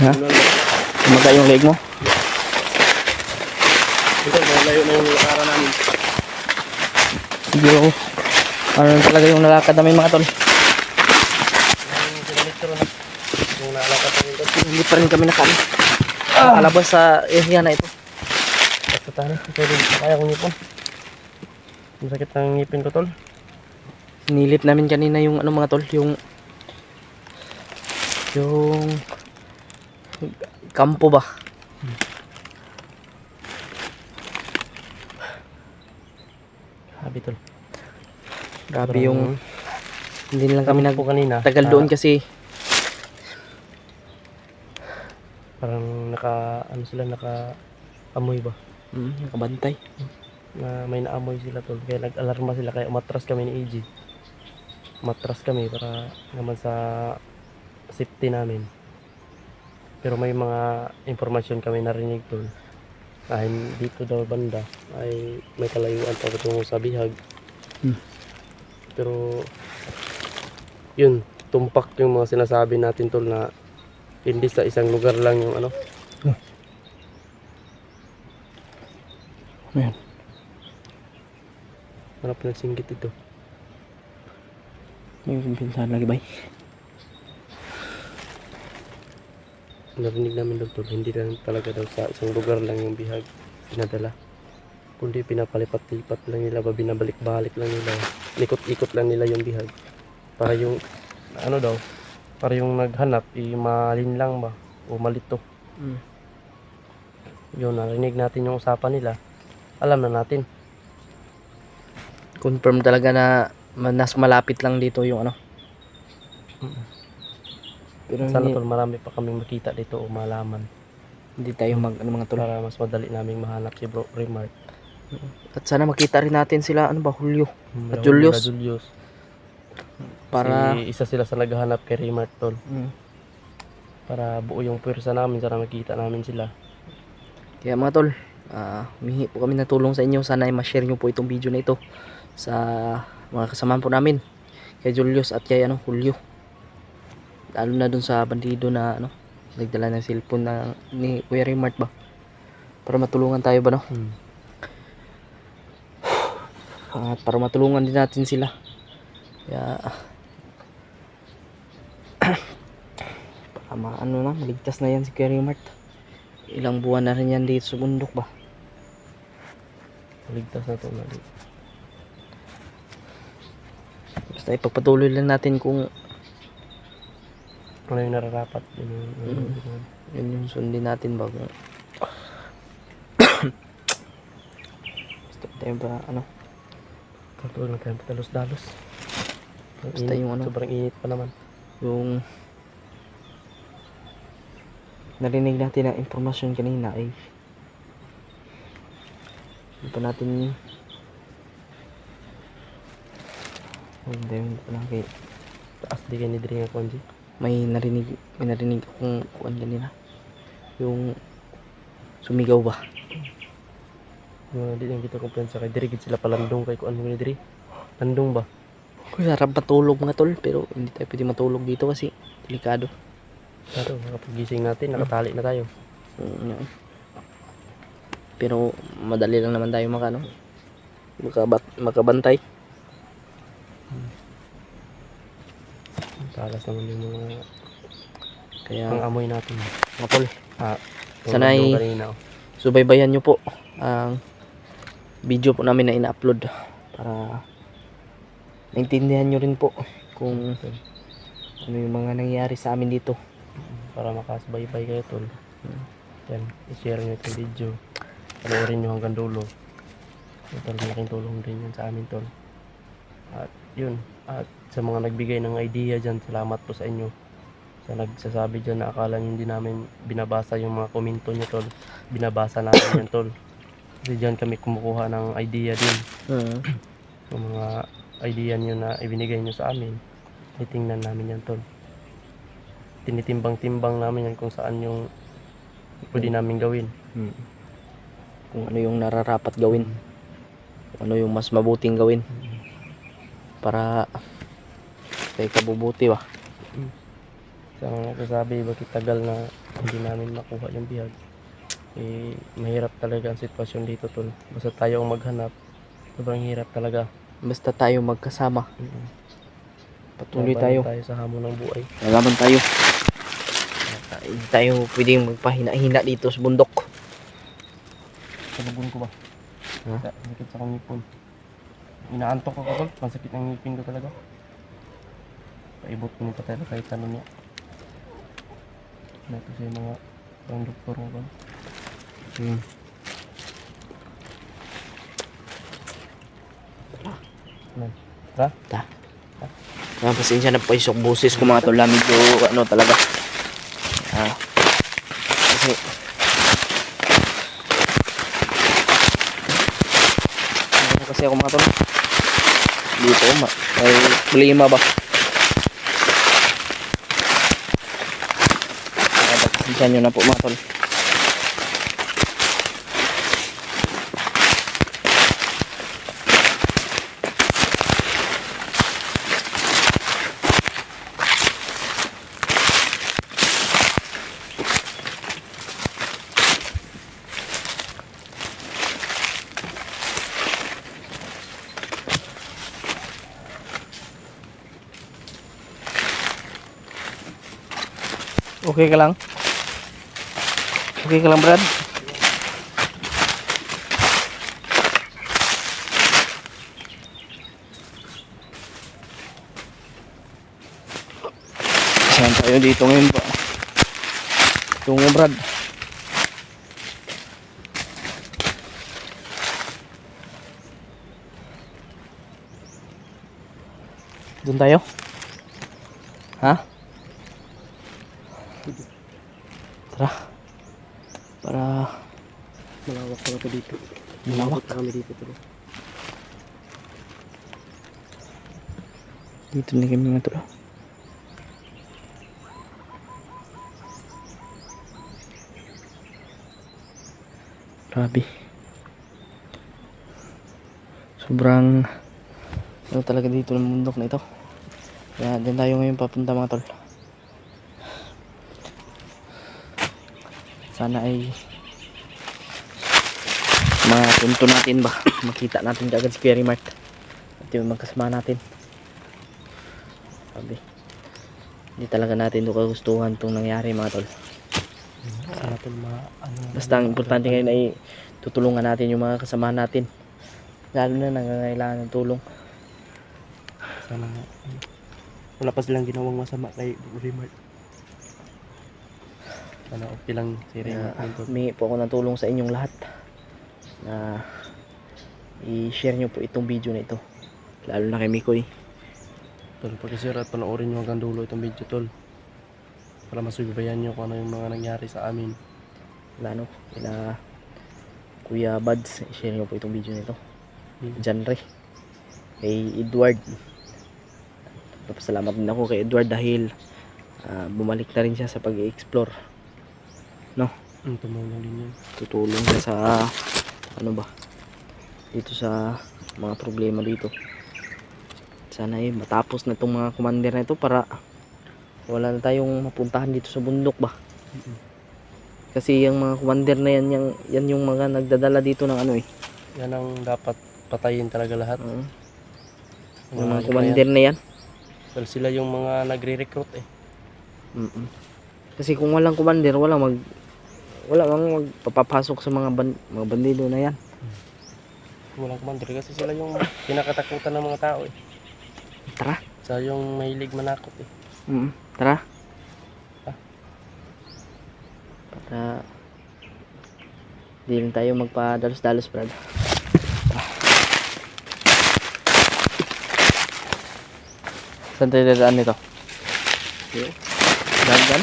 Ha? Kumaga yung leg mo? Ito, malayo na yung lakaran namin. Medyo ano talaga yung nalakad namin mga tol. Yung kilometro na. Yung naalakad namin ito. Hindi pa rin kami nakalabas sa area na ito. Basta tayo. Ito rin. Kaya kong ngipon. Ang sakit ng ngipin ko, tol. Sinilip namin kanina yung ano mga tol, yung kampo ba? Sabi, tol. Grabe yung hindi lang kami po kanina. nagtagal doon kasi Parang ano sila, amoy ba? nakabantay. Na may naamoy sila, tol. Kaya nag-alarma sila. Kaya umatras kami ni EG. Umatras kami para naman sa safety namin. Pero may mga impormasyon kami narinig, tol. Dahil dito daw banda ay may kalayuan patungo sa bihag. Pero yun, tumpak yung mga sinasabi natin, tol, na hindi sa isang lugar lang yung ano. Ayan. Ano pa nagsinggit ito? May pinsan lagi bay. Narinig namin doon, tol, hindi lang talaga daw sa isang lugar lang yung bihag pinadala. Kundi pinapalipat-lipat lang nila, binabalik-balik lang nila. Ikot-ikot lang nila yung bihag. Para yung ano daw, para yung naghanap malinlang ba o malito. Yun, narinig natin yung usapan nila. Alam na natin. Confirm talaga na mas malapit lang dito yung ano. Pero Sana, hindi, tol, marami pa kaming makita dito o malaman. hindi tayo mga tol. Para mas madali naming mahanap si Bro Remark. At sana makita rin natin sila ano ba, Julio at Raul Julius. Julius. Para Kasi isa sila sa naghahanap kay Remark, tol. Para buo yung pwersa namin, sana makita namin sila. kaya mga tol, humihingi po kami ng tulong sa inyo. Sana ay ma-share nyo po itong video na ito sa mga kasamahan po namin, kay Julius at kay Julio. Lalo na dun sa bandido na nagdala ng cellphone ni Kuya Remart ba, para matulungan tayo ba at para matulungan din natin sila. Kaya para maligtas na yan si Kuya Remart. Ilang buwan na rin yan dito sa bundok ba. Maligtas na to. Basta ipagpatuloy lang natin kung Ano yung nararapat. yun yung sundin natin ba kung basta tayo ba Patuloy lang tayo patalos-dalos. basta yung Sobrang init pa naman. yung narinig natin ang impormasyon kanina ay hindi pa natin hindi pa natin Taas di kayo ni Dring ako, Anji. may narinig akong kuwan kanina, yung sumigaw ba. Di lang kita kumpiyansa kay Diri. Gid sila palandong kay kuan ni Diri. Landong ba? Sarap matulog mga tol, pero hindi tayo pwede matulog dito kasi delikado. Pero nakapagising natin, nakatali na tayo. Pero madali lang naman tayo makabantay. Talas naman yung mga Kaya amoy natin. mga tol, Sana sana'y subaybayan nyo po ang video po namin na ina-upload para naintindihan nyo rin po kung ano yung mga nangyayari sa amin dito. Para makasubaybay kayo, tol. Yan, i-share nyo itong video. Panoorin nyo hanggang dulo. Tol, malaking tulong din yan sa amin, tol. At yun, at sa mga nagbigay ng idea dyan, salamat po sa inyo. Sa nagsasabi dyan na akala nyo hindi namin binabasa yung mga komento nyo, tol. Binabasa namin yan, tol. Kasi dyan kami kumukuha ng idea din. Yung mga idea nyo na ibinigay nyo sa amin, titingnan namin yan, tol. Tinitimbang-timbang namin yan kung saan yung pwede namin gawin. Kung ano yung nararapat gawin, kung ano yung mas mabuting gawin para kay kabubuti ba. Sa mga nagsasabi, bakit tagal na hindi namin makuha yung bihag, eh mahirap talaga ang sitwasyon dito tol. Basta tayo ang maghanap, sobrang hirap talaga. Basta tayo magkasama, Mm. patuloy Labanan tayo, tayo sa hamon ng buhay. lalaban tayo. Hindi tayo pwedeng magpahina-hina dito sa bundok. Salugon ko ba? Ha? Sa sakit sa kong ngipon. Inaantok ako tol, masakit ang ngipin ko talaga. Paibot ko nito tayo kahit ano niya. Ito sa mga pang doktor ko ba? Hmm. Ano? Tara? Kaya pasensya na po yung boses ko mga tol. Medyo ano talaga. Kasi ano kasi ako mga tol. Dito may problema ba? Kaya pasensya nyo na po mga tol. Okay ka lang? Okay ka lang, Brad? Saan tayo dito ngayon ba? Tungo, Brad. Doon tayo? Ha? Tara. Para Malawak pala ito dito. malawak. Kami dito tol. Dito na kami mga tol. Grabe. Sobrang ano talaga dito ng bundok na ito. Kaya dyan tayo ngayon papunta mga tol. Sana ay mapunto natin ba. Makita natin agad si Kuya Mart. At yung magkasama natin. Sabi. Hindi talaga natin ito kagustuhan itong nangyari mga tol. Sana tol Basta ang importante ngayon ay tutulungan natin yung mga kasama natin. Lalo na nangangailangan ng tulong. Sana wala pa silang ginawang masama kay Remark. Sana okay lang si Remark tol. Humingi po ako ng tulong sa inyong lahat na i-share nyo po itong video na ito. Lalo na kay Mikoy. Tol, pag-share at panoorin nyo hanggang dulo itong video tol. Para masubaybayan nyo kung ano yung mga nangyari sa amin. Wala no, kila Kuya Buds, i-share nyo po itong video na ito. John Ray, kay Edward. Papasalamat din ako kay Edward dahil bumalik na rin siya sa pag-i-explore. No? Tumulong din yun. Tutulong siya sa ano ba? Dito sa mga problema dito. Sana ay matapos na itong mga commander na ito para wala na tayong mapuntahan dito sa bundok ba. Kasi yung mga commander na yan yung mga nagdadala dito ng ano eh. Yan ang dapat patayin talaga lahat. Yung mga commander na yan. Well, sila yung mga nagre-recruit eh. Kasi kung walang commander, wala magpapasok sa mga bandido na yan. Walang commander kasi sila yung pinakatakutan ng mga tao eh. Tara. Sila yung mahilig manakot eh. Tara. Para di rin tayo magpadalos-dalos, Brad. Saan tayo dadaan nito? Daan?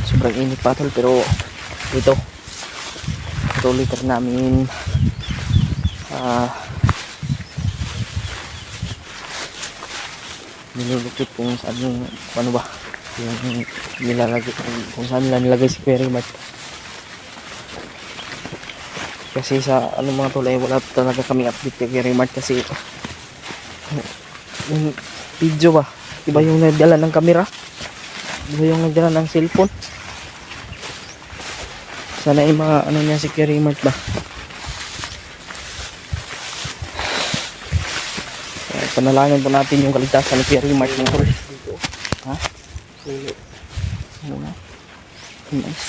Sobrang init pa tol, pero ito patuloy ka namin nilulukit kung saan yung ano ba yung nilalagay, kung saan nila nilagay si Kuya Mart. Kasi sa ano mga tol ay wala talaga kami update kay Kuya Mart kasi yung video ba Iba yung nagdala ng camera. Iba yung nagdala ng cellphone. Sana yung mga ano niya si Kerry Mart ba. Panalangin po natin yung kaligtasan ni Kerry Mart mga tol. Ha? Ano na? Nice.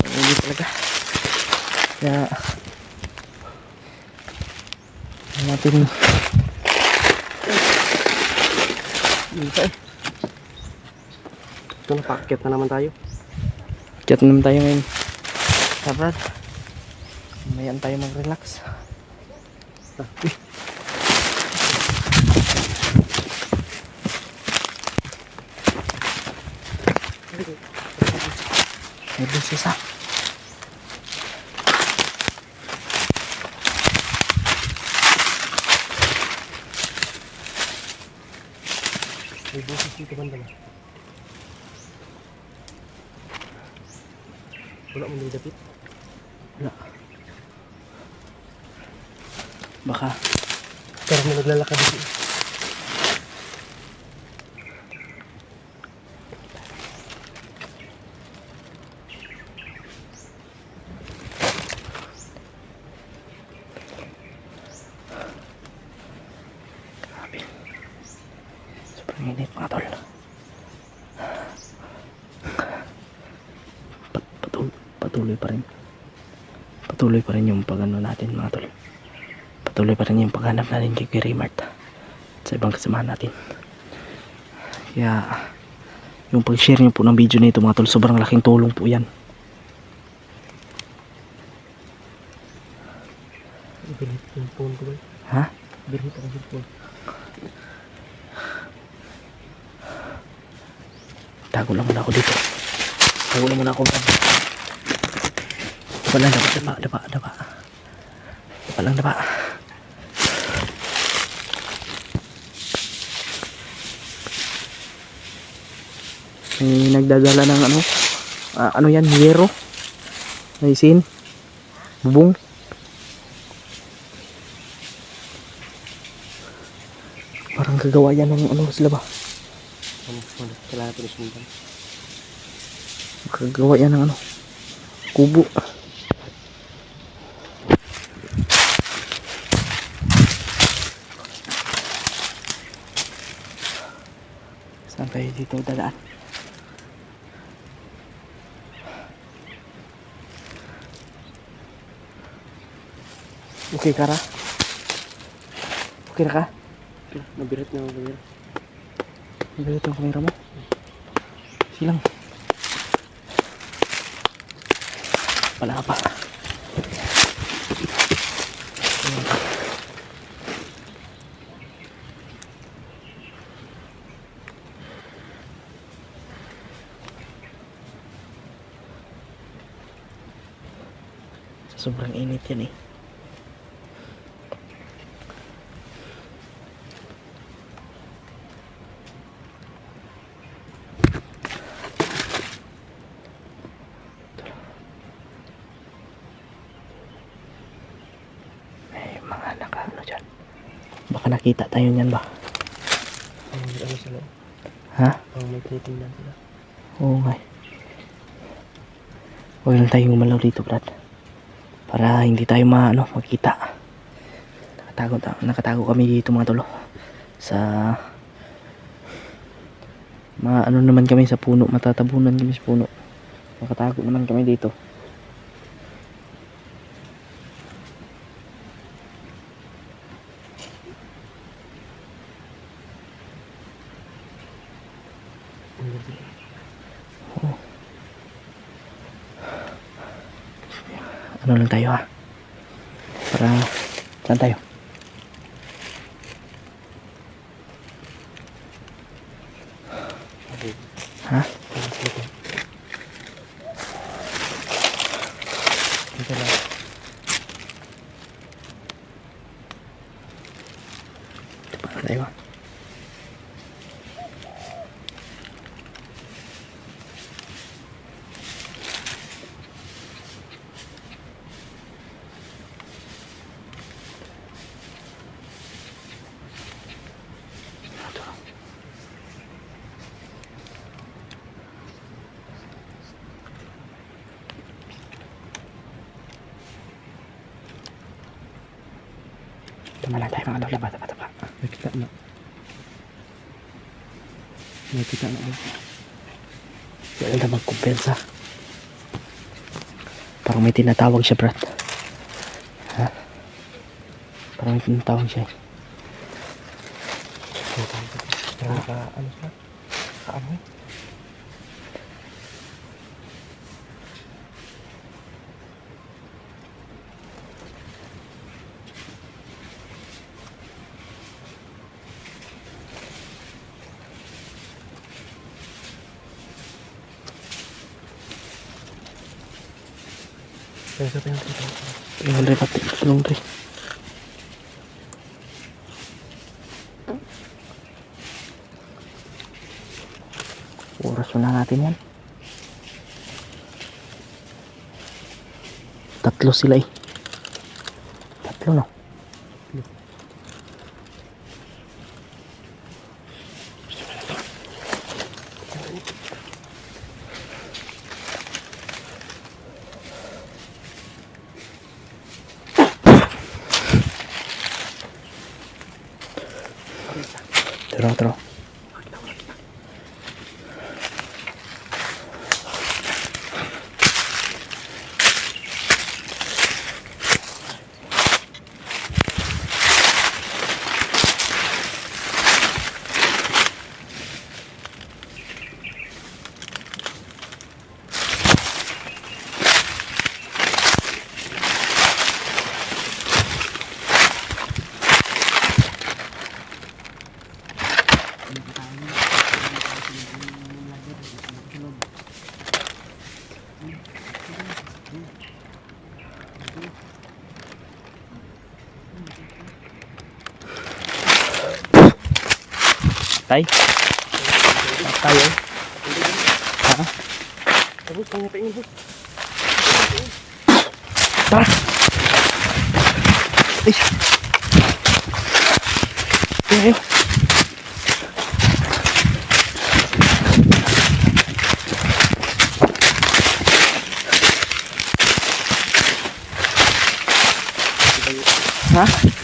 Hindi talaga. Kaya natin Ito na, packet na naman tayo. chat naman tayo ngayon. Kabrad. Mayan tayo mag-relax. May busis ha. May busis dito banda ba? Wala mo nilapit? Wala. Baka. Pero may naglalakad dito. Grabe. Sobrang init mga tol. Patuloy pa rin. Patuloy pa rin yung pag-ano natin mga tol. Patuloy pa rin yung paghanap natin kay Kerry Mart at sa ibang kasamahan natin. Kaya yung pag-share nyo po ng video na ito mga tol, sobrang laking tulong po yan. Bilit yung phone ko ba? Ha? Bilit ako yung phone. Tago lang muna ako dito. Tago lang muna ako. Wala, daba. Daba lang, daba. May nagdadala ng ano. Ano yan? Hiyero. Maisin. Bubong. Parang gagawa yan ng ano sila ba? Kailangan ito na sundan. Gagawa yan ng ano. Kubo. Saan tayo dito dadaan? Okay ka ra? Okay na ka? Nabirit na ako nabirit. Nabirit yung kamera mo? Silang. Wala pa. Sobrang init yan eh. Baka nakita tayo niyan ba? Ano sila? Ha? May tinitingnan sila. Oo nga. Huwag lang tayong umalaw dito, Brad. Para hindi tayo makita. Nakatago kami dito mga tolo. Sa ano naman kami sa puno. Matatabunan kami sa puno. Nakatago naman kami dito. Ano lang tayo ha? Para saan tayo? Ha? Dito lang. Ito pa na tayo ha? Tama lang tayo mga tol. Tapa. Nakita na. Nakita na ba? Wala na magkumpensa. Parang may tinatawag siya, brat. Ha? Parang may tinatawag siya. Pero ano siya? Ano? Ayun rin pati. Sulong rin. Oras na natin yan. 3 sila eh. 3 no? Tara. Tay? Tayo? Ha? Tapos, pangyapain bus. Tara! Ay! Ayo! Ha?